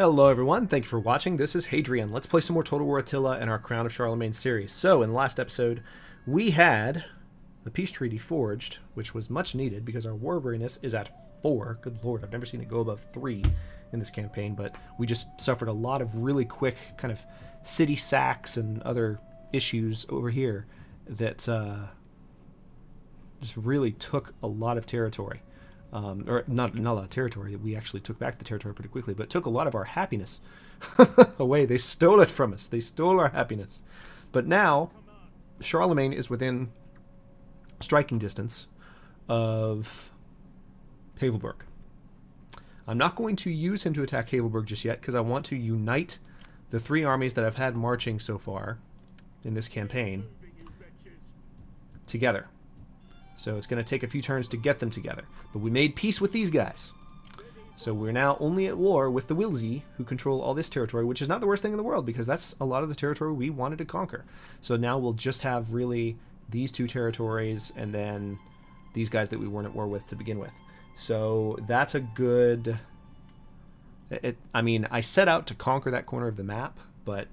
Hello everyone, thank you for watching. This is Hadrian. Let's play some more Total War Attila in our Crown of Charlemagne series. So, in the last episode, we had the peace treaty forged, which was much needed because our war weariness is at 4. Good lord, I've never seen it go above 3 in this campaign, but we just suffered a lot of really quick kind of city sacks and other issues over here that just really took a lot of territory. Or not a lot of territory. We actually took back the territory pretty quickly, but took a lot of our happiness away. They stole it from us. They stole our happiness. But now, Charlemagne is within striking distance of Havelberg. I'm not going to use him to attack Havelberg just yet, because I want to unite the 3 armies that I've had marching so far in this campaign together. So it's going to take a few turns to get them together. But we made peace with these guys. So we're now only at war with the Wilzi, who control all this territory, which is not the worst thing in the world, because that's a lot of the territory we wanted to conquer. So now we'll just have really these 2 territories, and then these guys that we weren't at war with to begin with. So that's a good... I mean, I set out to conquer that corner of the map, but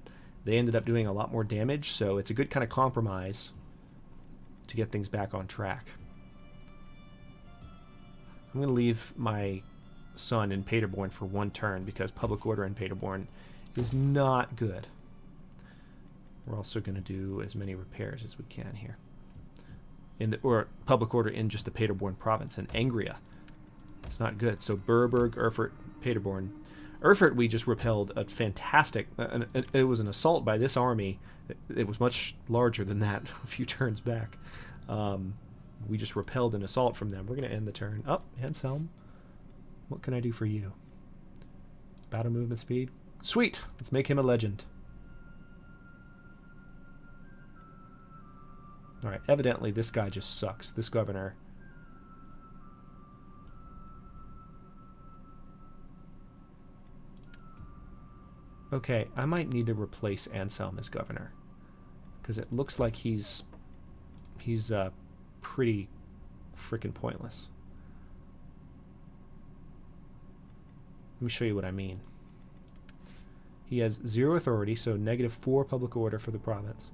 they ended up doing a lot more damage, so it's a good kind of compromise to get things back on track. I'm going to leave my son in Paderborn for 1 turn because public order in Paderborn is not good. We're also going to do as many repairs as we can here. Or public order in just the Paderborn province and Angria. It's not good. So Berberg, Erfurt, Paderborn. Erfurt we just repelled a fantastic... it was an assault by this army. It was much larger than that a few turns back. We just repelled an assault from them. We're going to end the turn. Oh, Anselm. What can I do for you? Battle movement speed. Sweet! Let's make him a legend. Alright, evidently this guy just sucks. This governor. Okay, I might need to replace Anselm as governor. Because it looks like he's pretty freaking pointless. Let me show you what I mean. He has 0 authority, so -4 public order for the province.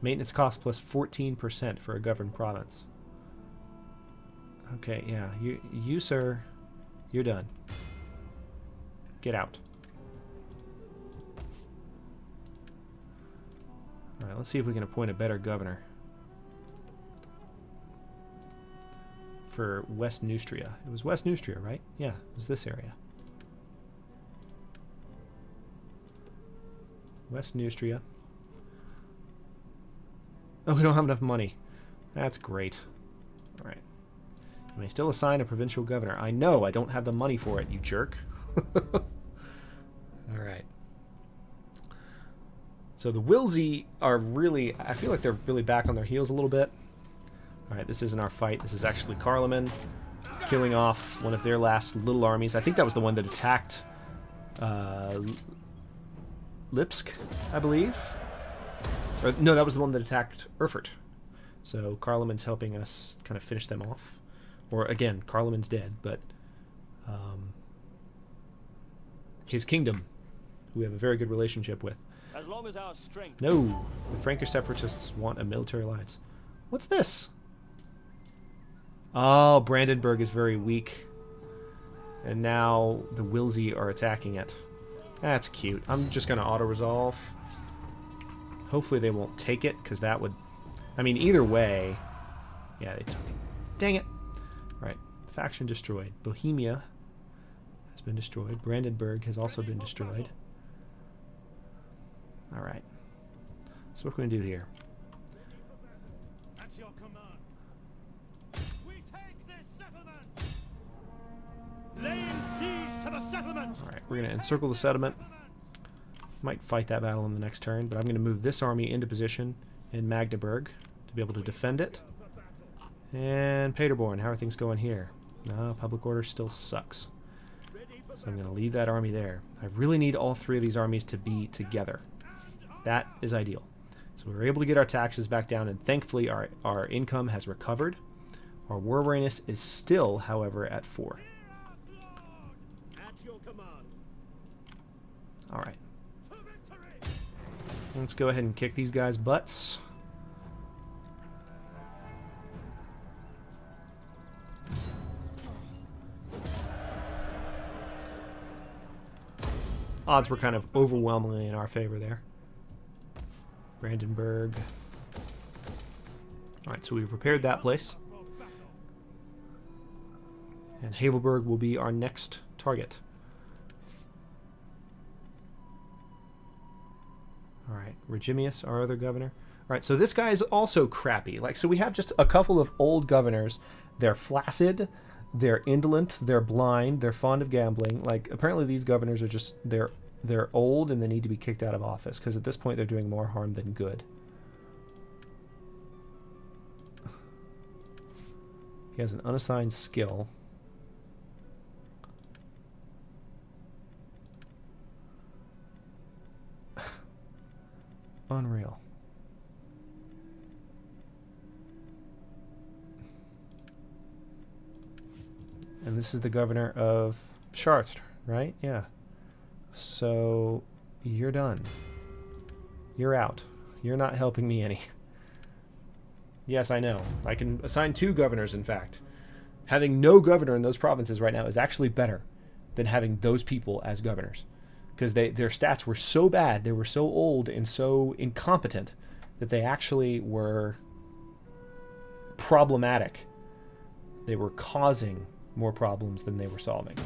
Maintenance cost plus 14% for a governed province. Okay, yeah, you sir, you're done. Get out. Alright, let's see if we can appoint a better governor. For West Neustria. It was West Neustria, right? Yeah, it was this area. West Neustria. Oh, we don't have enough money. That's great. Alright. You may still assign a provincial governor. I know, I don't have the money for it, you jerk. Alright. So the Wilzi are really... I feel like they're really back on their heels a little bit. Alright, this isn't our fight. This is actually Charlemagne killing off one of their last little armies. I think that was the one that attacked Lipsk, I believe. Or, no, that was the one that attacked Erfurt. So Charlemagne's helping us kind of finish them off. Or, again, Charlemagne's dead, but his kingdom, who we have a very good relationship with. As long as our strength... No! The Frankish separatists want a military alliance. What's this? Oh, Brandenburg is very weak. And now the Wilzi are attacking it. That's cute. I'm just going to auto-resolve. Hopefully they won't take it, because that would... I mean, either way... Yeah, they took it. Dang it! Right. Faction destroyed. Bohemia has been destroyed. Brandenburg has also been destroyed. Alright. So what can we do here? At your command. We take this settlement. Laying siege to the settlement. Alright, we're going to encircle the settlement. Might fight that battle in the next turn, but I'm going to move this army into position in Magdeburg to be able to defend it. And Paderborn, how are things going here? No, public order still sucks. So I'm going to leave that army there. I really need all 3 of these armies to be together. That is ideal. So we were able to get our taxes back down, and thankfully our income has recovered. Our war weariness is still, however, at 4. your command. All right. To victory! Let's go ahead and kick these guys' butts. Odds were kind of overwhelmingly in our favor there. Brandenburg. Alright, so we've repaired that place. And Havelberg will be our next target. Alright, Regimius, our other governor. Alright, so this guy is also crappy. Like, so we have just a couple of old governors. They're flaccid, they're indolent, they're blind, they're fond of gambling. Like, apparently these governors are just, they're old and they need to be kicked out of office, because at this point they're doing more harm than good. He has an unassigned skill. Unreal. And this is the governor of Chartres, right? Yeah. So you're done. You're out. You're not helping me any. Yes, I know. I can assign 2 governors, in fact. Having no governor in those provinces right now is actually better than having those people as governors. Because their stats were so bad, they were so old and so incompetent that they actually were problematic. They were causing more problems than they were solving.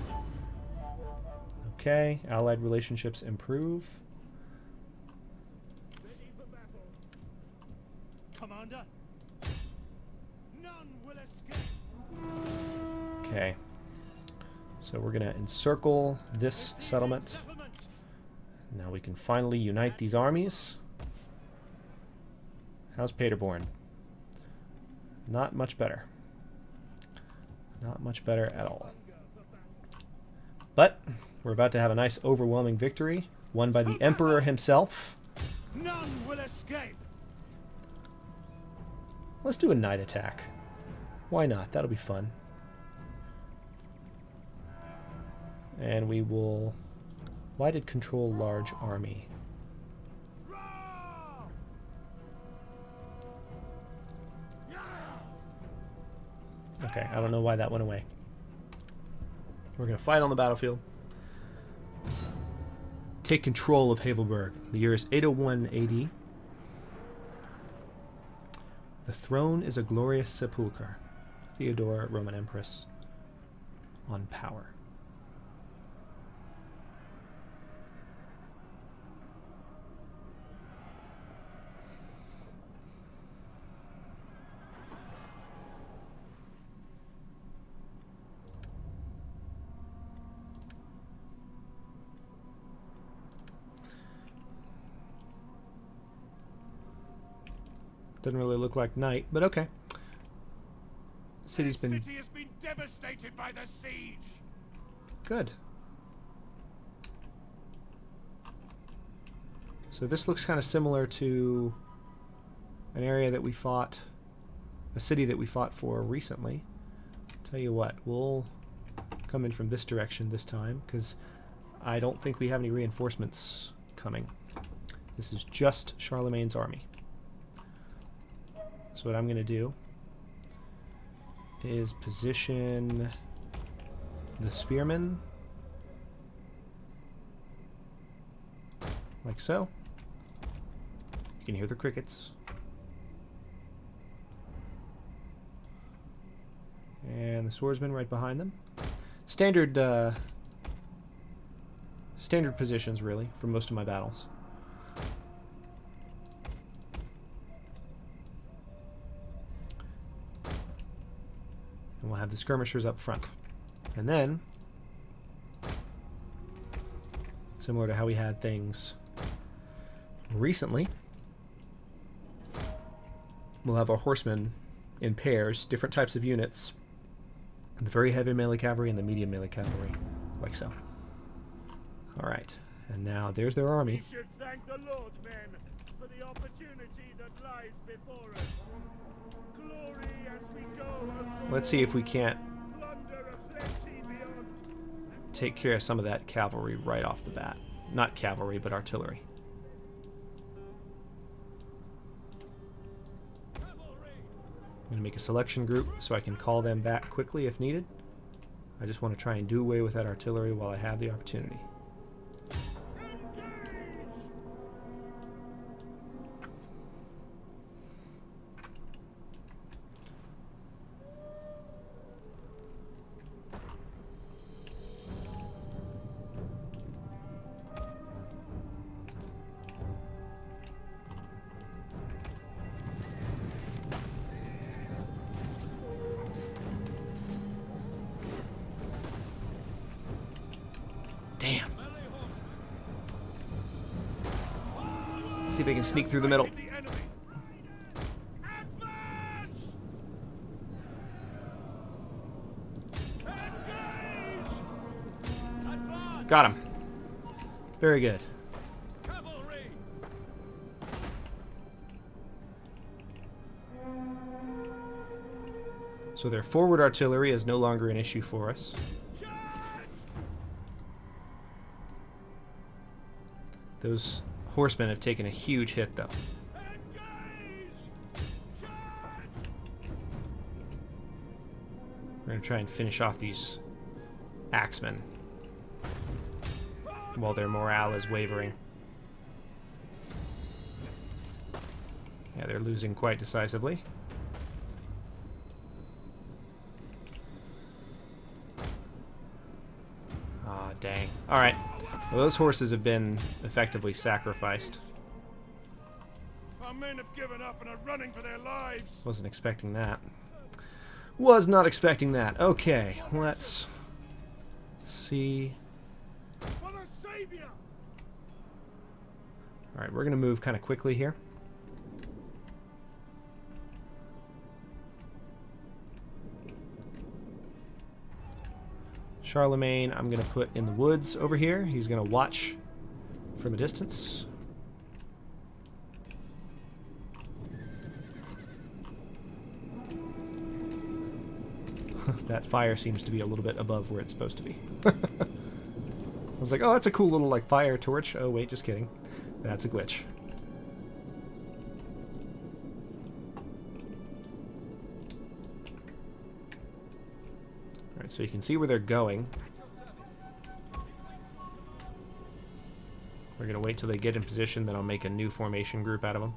Okay, allied relationships improve. Ready for battle. Commander, none will escape. Okay. So we're going to encircle this settlement. Now we can finally unite these armies. How's Paderborn? Not much better. Not much better at all. But we're about to have a nice overwhelming victory, won by the Emperor himself. None will escape. Let's do a night attack. Why not? That'll be fun. And we will... Why did control large army? Okay, I don't know why that went away. We're going to fight on the battlefield. Take control of Havelberg. The year is 801 AD. The throne is a glorious sepulchre. Theodora, Roman Empress, on power. Doesn't really look like night, but okay. City's been... The city has been devastated by the siege. Good. So this looks kind of similar to an area that we fought, a city that we fought for recently. Tell you what, we'll come in from this direction this time, because I don't think we have any reinforcements coming. This is just Charlemagne's army. So what I'm going to do is position the spearmen like so. You can hear the crickets. And the swordsmen right behind them. Standard positions, really, for most of my battles. And we'll have the skirmishers up front. And then, similar to how we had things recently, we'll have our horsemen in pairs, different types of units, the very heavy melee cavalry and the medium melee cavalry, like so. Alright, and now there's their army. We should thank the Lord, men, for the opportunity that lies before us. Glory as we go over the Let's see if we can't plunder aplenty beyond, and take care of some of that cavalry right off the bat. Not cavalry, but artillery. I'm going to make a selection group so I can call them back quickly if needed. I just want to try and do away with that artillery while I have the opportunity. Damn. Let's see if they can sneak through the middle. Got him. Very good. So their forward artillery is no longer an issue for us. Those horsemen have taken a huge hit, though. We're going to try and finish off these axemen while their morale is wavering. Yeah, they're losing quite decisively. Ah, dang. All right. Well, those horses have been effectively sacrificed. Our men have given up and are running for their lives. Wasn't expecting that. Was not expecting that. Okay, let's see. For the savior. All right, we're going to move kind of quickly here. Charlemagne, I'm going to put in the woods over here. He's going to watch from a distance. That fire seems to be a little bit above where it's supposed to be. I was like, oh, that's a cool little like fire torch. Oh, wait, just kidding. That's a glitch. Alright, so you can see where they're going. We're going to wait till they get in position, then I'll make a new formation group out of them.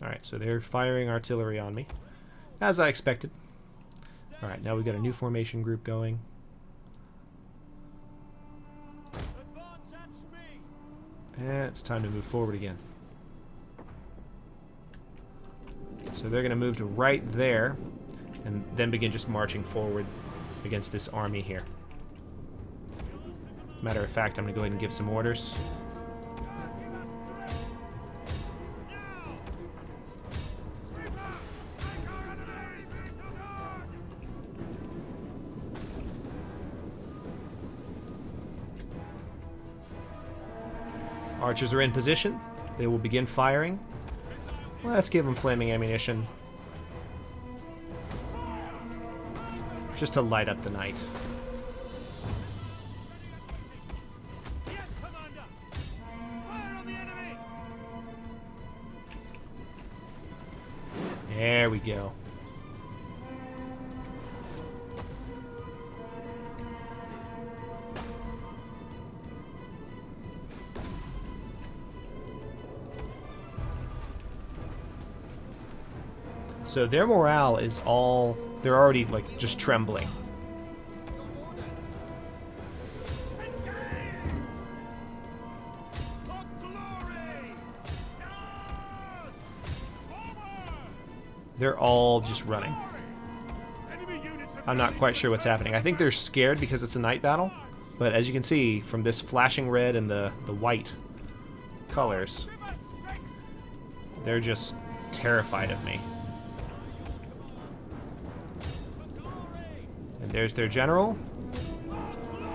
Alright, so they're firing artillery on me, as I expected. Alright, now we've got a new formation group going. And it's time to move forward again. So they're going to move to right there, and then begin just marching forward against this army here. Matter of fact, I'm going to go ahead and give some orders. Archers are in position. They will begin firing. Let's give them flaming ammunition. Just to light up the night. Yes, Commander. Fire on the enemy. There we go. So their morale is all, they're already like just trembling. They're all just running. I'm not quite sure what's happening. I think they're scared because it's a night battle, but as you can see from this flashing red and the white colors, they're just terrified of me. And there's their general.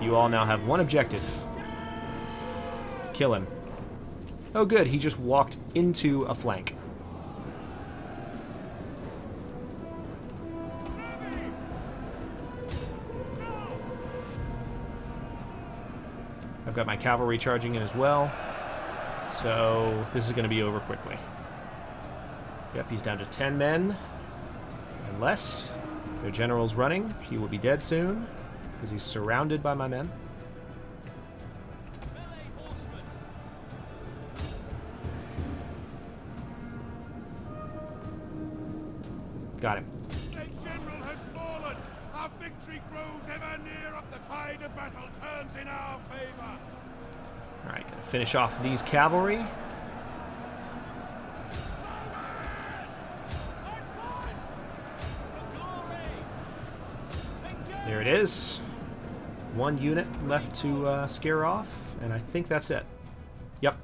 You all now have one objective. Kill him. Oh good, he just walked into a flank. I've got my cavalry charging in as well. So this is going to be over quickly. Yep, he's down to 10 men. Unless their general's running, he will be dead soon because he's surrounded by my men. Got him. The general has fallen. Our victory grows ever nearer. The tide of battle turns in our favor. Alright, gonna finish off these cavalry. There it is. One unit left to scare off, and I think that's it. Yep.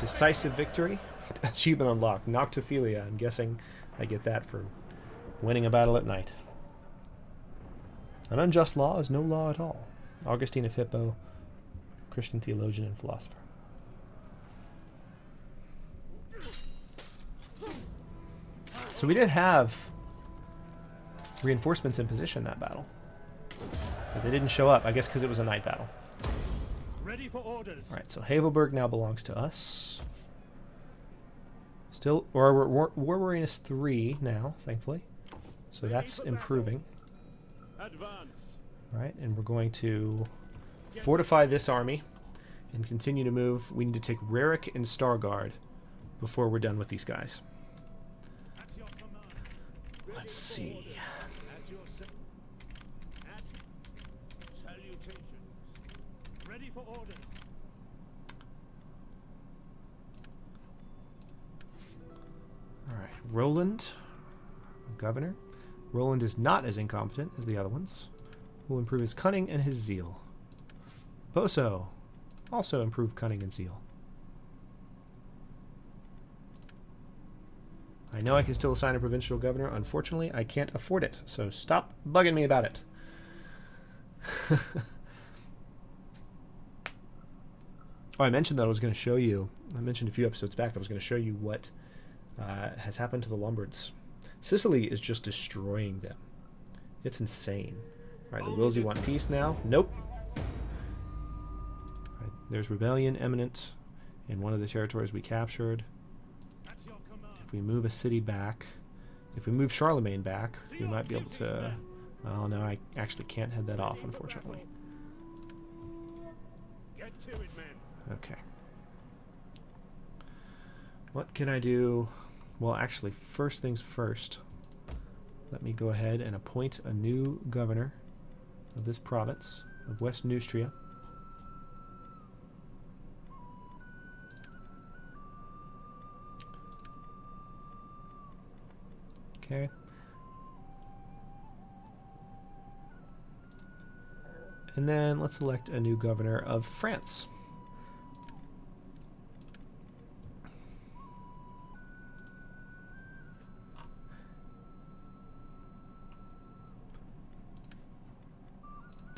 Decisive victory. Achievement unlocked. Noctophilia. I'm guessing I get that for winning a battle at night. An unjust law is no law at all. Augustine of Hippo, Christian theologian and philosopher. So we did have reinforcements in position that battle, but they didn't show up, I guess because it was a night battle. Ready for orders. All right, so Havelberg now belongs to us. Still, or we're War Weariness 3 now, thankfully. So that's improving. Advance. All right, and we're going to fortify this army and continue to move. We need to take Rarick and Stargard before we're done with these guys. At your command. Let's see. At your salutations. Ready for orders. All right, Roland, governor. Roland is not as incompetent as the other ones. Will improve his cunning and his zeal. Boso, also improve cunning and zeal. I know I can still assign a provincial governor. Unfortunately, I can't afford it, so stop bugging me about it. Oh, I mentioned that I was going to show you, I mentioned a few episodes back, I was going to show you what has happened to the Lombards. Sicily is just destroying them. It's insane. All right, the Wilsey want peace now. Nope. All right, there's rebellion imminent in one of the territories we captured. If we move a city back, if we move Charlemagne back, we might be able to... Oh no, I actually can't head that off, unfortunately. Get to it, men. Okay. What can I do? Well, actually, first things first. Let me go ahead and appoint a new governor of this province of West Neustria. Okay. And then let's elect a new governor of France.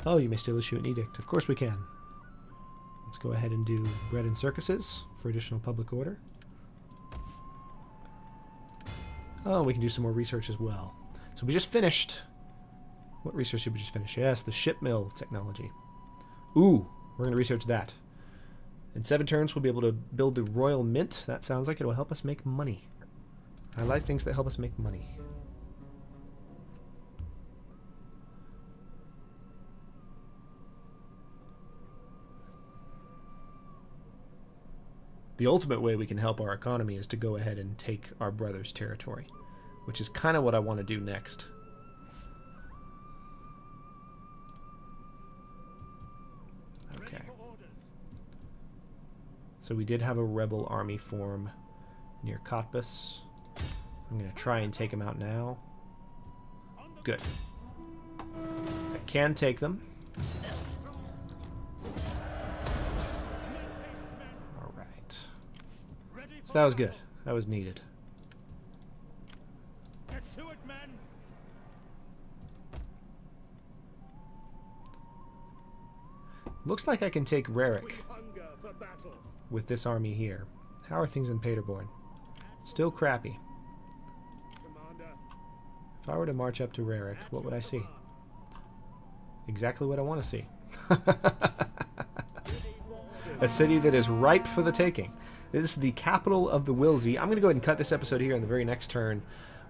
Oh, you may still issue an edict. Of course we can. Let's go ahead and do bread and circuses for additional public order. Oh, we can do some more research as well. So we just finished... What research did we just finish? Yes, the ship mill technology. Ooh, we're going to research that. In 7 turns, we'll be able to build the Royal Mint. That sounds like it will help us make money. I like things that help us make money. The ultimate way we can help our economy is to go ahead and take our brother's territory, which is kind of what I want to do next. Okay. So we did have a rebel army form near Cottbus. I'm going to try and take them out now. Good. I can take them. So that was good. That was needed. Get to it, men. Looks like I can take Rarick. We hunger for with this army here. How are things in Paderborn? Still crappy. Commander. If I were to march up to Rarick, what would I see? Exactly what I want to see. A city that is ripe for the taking. This is the capital of the Wilsey. I'm going to go ahead and cut this episode here. In the very next turn,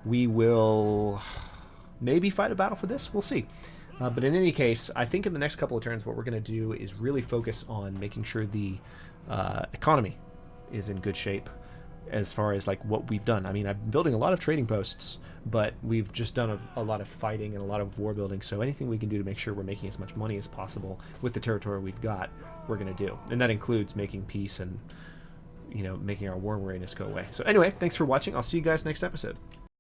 we will maybe fight a battle for this. We'll see. But in any case, I think in the next couple of turns, what we're going to do is really focus on making sure the economy is in good shape as far as like what we've done. I mean, I've been building a lot of trading posts, but we've just done a lot of fighting and a lot of war building. So anything we can do to make sure we're making as much money as possible with the territory we've got, we're going to do. And that includes making peace and, you know, making our war weariness go away. So anyway, thanks for watching. I'll see you guys next episode.